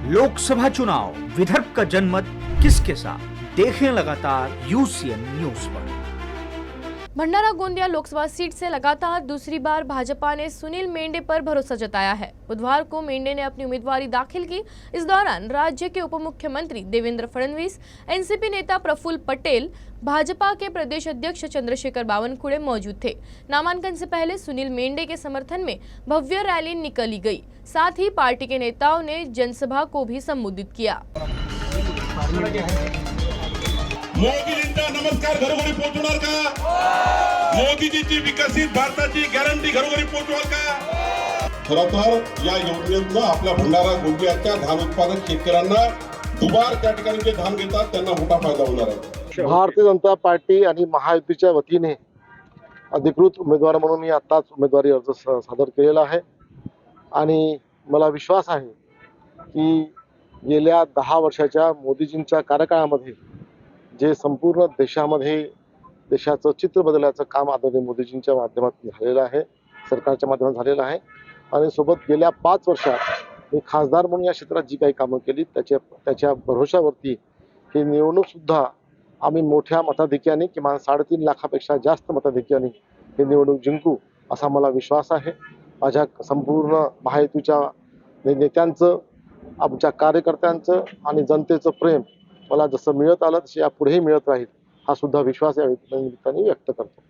लोकसभा चुनाव, विदर्भ का जनमत किसके साथ, देखें लगातार यूसीएन न्यूज पर। भंडारा गोंदिया लोकसभा सीट से लगातार दूसरी बार भाजपा ने सुनील मेंढे पर भरोसा जताया है। बुधवार को मेंढे ने अपनी उम्मीदवारी दाखिल की। इस दौरान राज्य के उप मुख्यमंत्री देवेंद्र फडणवीस, एनसीपी नेता प्रफुल्ल पटेल, भाजपा के प्रदेश अध्यक्ष चंद्रशेखर बावनकुळे मौजूद थे। नामांकन से पहले सुनील मेंढे के समर्थन में भव्य रैली निकाली गई। साथ ही पार्टी के नेताओं ने जनसभा को भी संबोधित किया। मोदीजींचा नमस्कार घरोघरी पोहोचवणार का? मोदीजीची विकसित भारताची गॅरंटी घरोघरी पोहोचवाल का? खरं तर या योजनेतून आपल्या भंडारा गोंदियाच्या धान उत्पादक शेतकऱ्यांना दुबार त्या ठिकाणी जे धान घेतात त्यांना मोठा फायदा होणार आहे। भारतीय जनता पार्टी आणि महायुतीच्या वतीने अधिकृत उमेदवार म्हणून मी आताच उमेदवारी अर्ज सादर केलेला आहे आणि मला विश्वास आहे की गेल्या 10 वर्षाच्या मोदीजींच्या कार्यकाळामध्ये जे संपूर्ण देशाचं चित्र बदलण्याचं काम आदरणीय मोदीजींच्या माध्यमातून झालेलं आहे, सरकारच्या माध्यमातून झालेलं आहे आणि सोबत गेल्या 5 वर्षात मी खासदार म्हणून या क्षेत्रात जी काही कामं केली त्याच्या भरोशावरती ही निवडणूक सुद्धा आम्ही मोठ्या मताधिक्याने किमान 3.5 लाखापेक्षा जास्त मताधिक्याने ही निवडणूक जिंकू असा मला विश्वास आहे। माझ्या संपूर्ण महायुतीच्या नेत्यांचं, आमच्या कार्यकर्त्यांचं आणि जनतेचं प्रेम मला जसं मिळत आलं तसं यापुढेही मिळत राहील हा सुद्धा विश्वास या निमित्ताने व्यक्त करतो।